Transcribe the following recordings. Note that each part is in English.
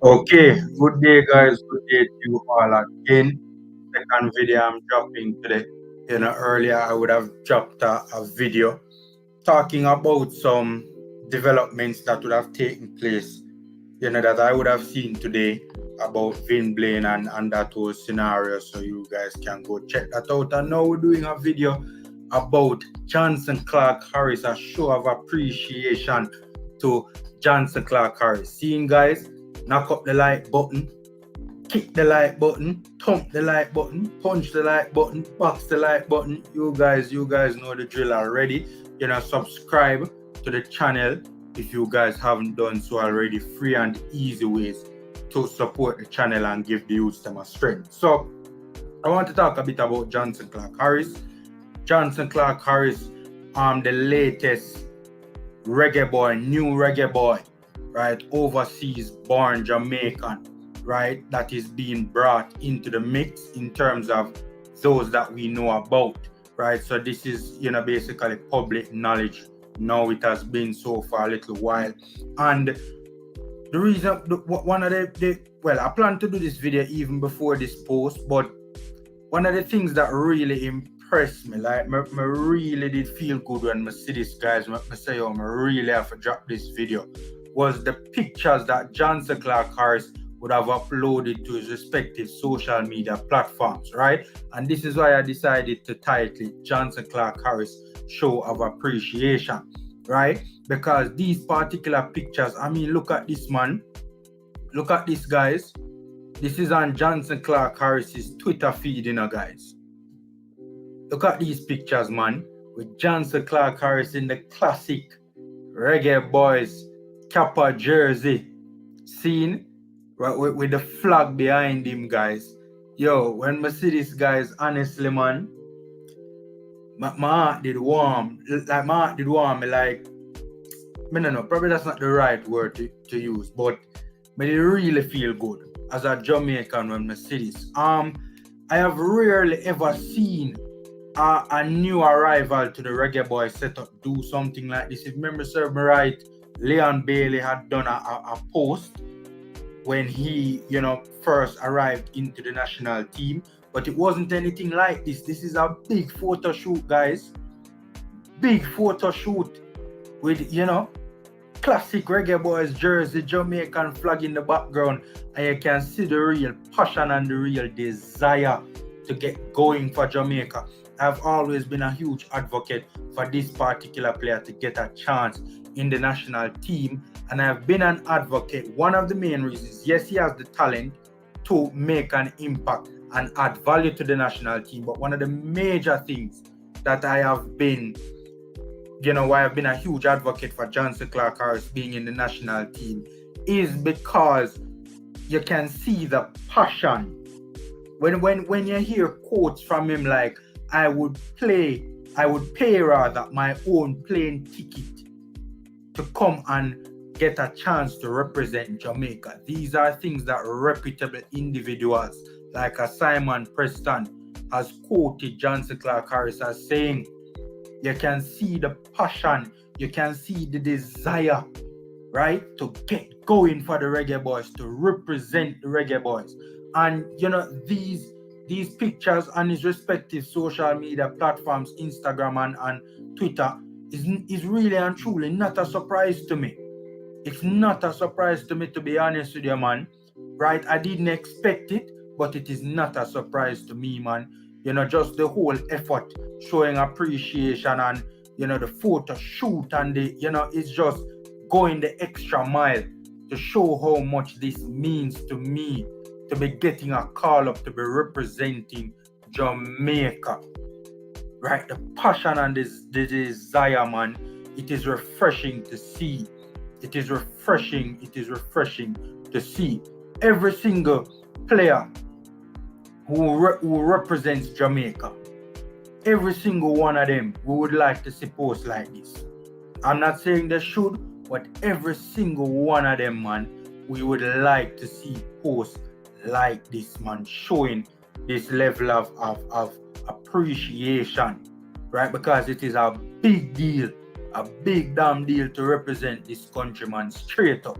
Okay, good day, guys. Good day to you all again. Second video I'm dropping today. Earlier I would have dropped a video talking about some developments that would have taken place, that I would have seen today about Vin Blaine and that whole scenario. So you guys can go check that out. And now we're doing a video about Jonson Clarke Harris, a show of appreciation to Jonson Clarke Harris. Seeing guys, knock up the like button, kick the like button, thump the like button, punch the like button, box the like button. You guys know the drill already. Subscribe to the channel if you guys haven't done so already. Free and easy ways to support the channel and give the youth them a strength. So I want to talk a bit about Jonson Clarke Harris. Jonson Clarke Harris, the latest reggae boy, new reggae boy, right? Overseas born Jamaican, right? That is being brought into the mix in terms of those that we know about, right? So this is, basically public knowledge. Now it has been so for a little while. And the reason, one of I plan to do this video even before this post, but one of the things that really impressed me, like, me really did feel good when I see this, guys. I say, I really have to drop this video, was the pictures that Jonson Clarke Harris would have uploaded to his respective social media platforms, right? And this is why I decided to title it Jonson Clarke Harris Show of Appreciation, right? Because these particular pictures, look at this, man. Look at this, guys. This is on Jonson Clarke Harris's Twitter feed, guys. Look at these pictures, man, with Jonson Clarke Harris in the classic Reggae Boyz Kappa jersey, seen right with the flag behind him, guys. Yo, when I see this, guys, honestly, man, my heart did warm. Like, my heart did warm. Like, I don't know, probably that's not the right word to use, but I really feel good as a Jamaican when I see this. I have rarely ever seen a new arrival to the Reggae Boyz setup do something like this. If memory serves me right, Leon Bailey had done a post when he, first arrived into the national team, but it wasn't anything like this. This is a big photo shoot, guys. Big photo shoot with, classic Reggae Boyz jersey, Jamaican flag in the background, and you can see the real passion and the real desire to get going for Jamaica. I've always been a huge advocate for this particular player to get a chance in the national team, and I've been an advocate. One of the main reasons, yes, he has the talent to make an impact and add value to the national team, but one of the major things that I have been, why I've been a huge advocate for Jonson Clarke Harris being in the national team is because you can see the passion. When you hear quotes from him like, I would pay my own plane ticket to come and get a chance to represent Jamaica. These are things that reputable individuals like a Simon Preston has quoted Jonson Clarke Harris as saying. You can see the passion, you can see the desire, right, to get going for the Reggae Boyz, to represent the Reggae Boyz. And these pictures on his respective social media platforms, Instagram and Twitter, is really and truly not a surprise to me. It's not a surprise to me, to be honest with you, man. Right? I didn't expect it, but it is not a surprise to me, man. Just the whole effort, showing appreciation, and the photo shoot, and it's just going the extra mile to show how much this means to me, to be getting a call up to be representing Jamaica, right? The passion and the desire, man. It is refreshing to see. It is refreshing to see every single player who represents Jamaica. Every single one of them, we would like to see posts like this. I'm not saying they should, but every single one of them, man, we would like to see posts like this, man, showing this level of appreciation, right? Because it is a big deal, a big damn deal to represent this country, man, straight up.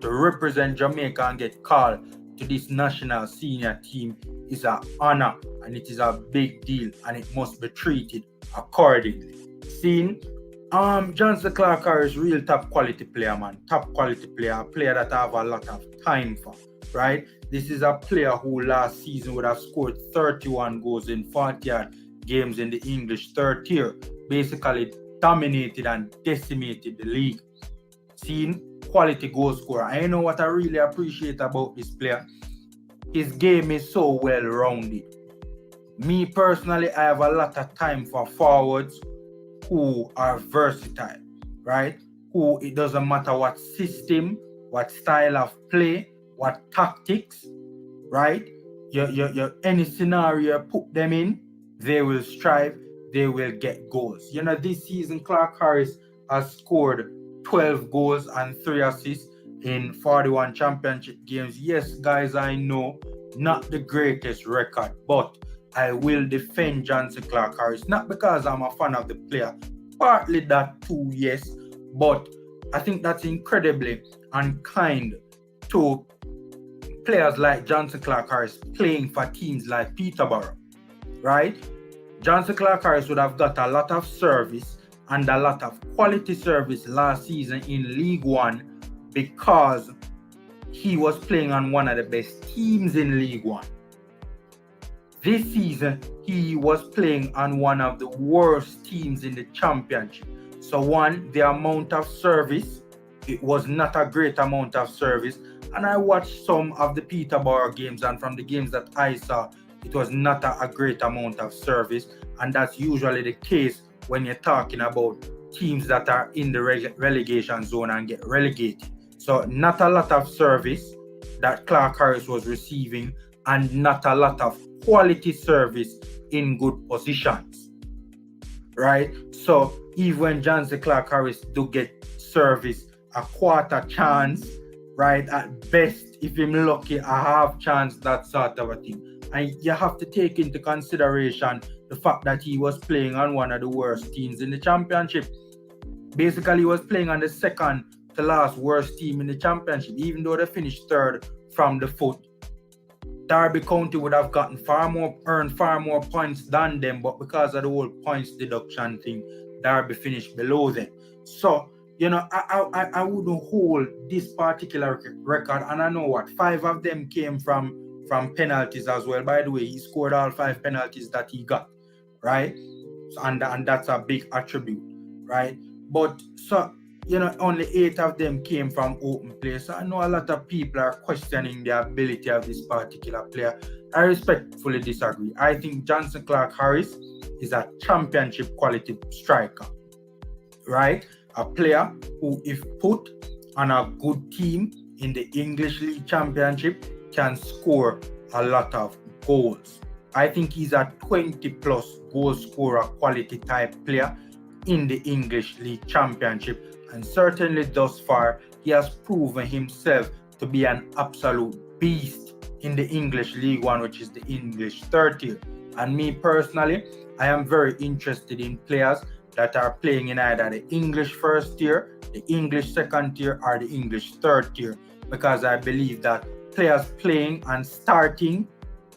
to represent Jamaica and get called to this national senior team is an honor, and it is a big deal, and it must be treated accordingly. Seeing Jonson Clarke is real top quality player, man. Top quality player, a player that I have a lot of time for, right? This is a player who last season would have scored 31 goals in 40 games in the English third tier. Basically dominated and decimated the league. Seeing quality goal scorer. And you know what I really appreciate about this player? His game is so well rounded. Me personally, I have a lot of time for forwards who are versatile, right? Who, it doesn't matter what system, what style of play, what tactics, right? Any scenario put them in, they will strive, they will get goals. You know, this season Clarke Harris has scored 12 goals and 3 assists in 41 championship games. Yes, guys, I know, not the greatest record, but I will defend Jonson Clarke Harris, not because I'm a fan of the player, partly that too, yes, but I think that's incredibly unkind to players like Jonson Clarke Harris playing for teams like Peterborough, right? Jonson Clarke Harris would have got a lot of service and a lot of quality service last season in League One because he was playing on one of the best teams in League One. This season, he was playing on one of the worst teams in the championship. So one, the amount of service, it was not a great amount of service. And I watched some of the Peterborough games, and from the games that I saw, it was not a great amount of service. And that's usually the case when you're talking about teams that are in the relegation zone and get relegated. So not a lot of service that Clarke Harris was receiving, and not a lot of quality service in good positions, right? So even when Jonson Clarke Harris do get service, a quarter chance, right? At best, if I'm lucky, a half chance, that sort of a thing. And you have to take into consideration the fact that he was playing on one of the worst teams in the championship. Basically, he was playing on the second to last worst team in the championship, even though they finished third from the foot. Derby County would have earned far more points than them, but because of the whole points deduction thing, Derby finished below them. So, you know, I wouldn't hold this particular record, and I know what, 5 of them came from penalties as well. By the way, he scored all 5 penalties that he got, right? So, and that's a big attribute, right? But so, you know, only 8 of them came from open play. So I know a lot of people are questioning the ability of this particular player. I respectfully disagree. I think Jonson Clarke Harris is a championship quality striker, right? A player who, if put on a good team in the English League Championship, can score a lot of goals. I think he's a 20+ goal scorer quality type player in the English League Championship. And certainly thus far, he has proven himself to be an absolute beast in the English League One, which is the English third tier. And me personally, I am very interested in players that are playing in either the English first tier, the English second tier, or the English third tier, because I believe that players playing and starting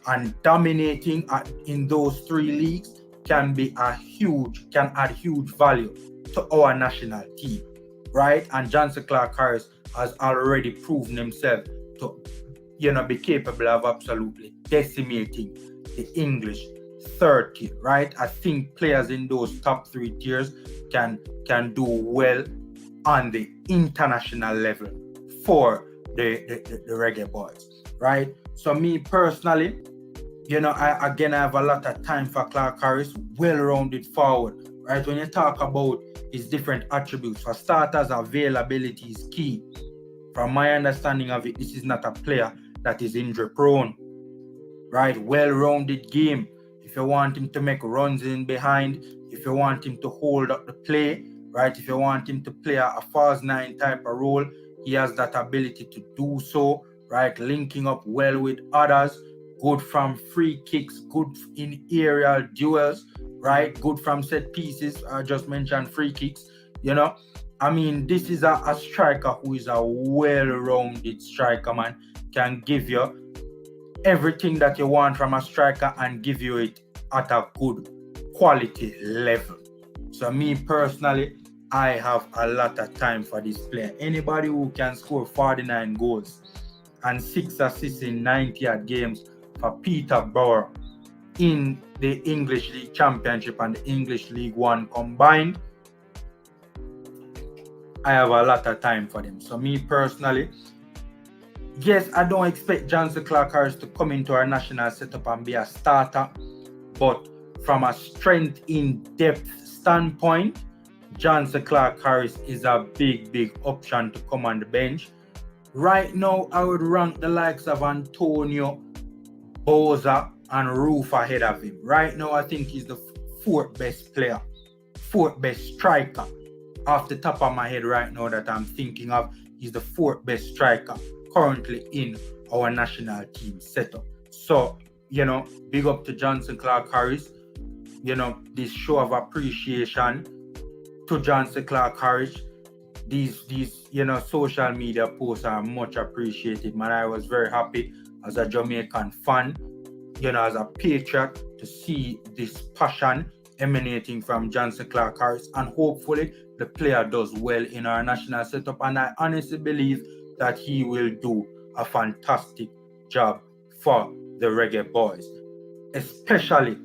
and dominating in those 3 leagues can add huge value to our national team, right? And Jonson Clarke Harris has already proven himself to, you know, be capable of absolutely decimating the English third tier, right? I think players in those top 3 tiers can do well on the international level for the Reggae Boyz, right? So me personally, you know, I have a lot of time for Clarke Harris, well-rounded forward, right? When you talk about his different attributes, for starters, availability is key. From my understanding of it, this is not a player that is injury-prone, right? Well-rounded game. If you want him to make runs in behind, if you want him to hold up the play, right? If you want him to play a false 9 type of role, he has that ability to do so, right? Linking up well with others, good from free kicks, good in aerial duels, right? Good from set pieces. I just mentioned free kicks, you know. I mean, this is a striker who is a well-rounded striker, man. Can give you everything that you want from a striker and give you it at a good quality level. So me personally, I have a lot of time for this player. Anybody who can score 49 goals and 6 assists in 90 games for Peterborough in the English League Championship and the English League One combined, I have a lot of time for them. So me personally, yes, I don't expect Jonson Clarke Harris to come into our national setup and be a starter, but from a strength in depth standpoint, Jonson Clarke Harris is a big option to come on the bench. Right now, I would rank the likes of Antonio, Boza, and Roof ahead of him. Right now, I think he's the fourth best player, fourth best striker. Off the top of my head right now that I'm thinking of, he's the fourth best striker currently in our national team setup. So, big up to Jonson Clarke Harris. This show of appreciation to Jonson Clarke Harris. These social media posts are much appreciated, man. I was very happy as a Jamaican fan, as a patriot, to see this passion emanating from Jonson Clarke Harris, and hopefully the player does well in our national setup, and I honestly believe that he will do a fantastic job for the Reggae Boyz, especially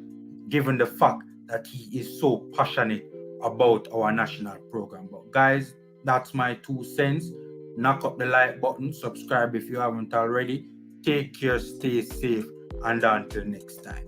given the fact that he is so passionate about our national program. But guys, that's my 2 cents. Knock up the like button, subscribe if you haven't already. Take care, stay safe, and until next time.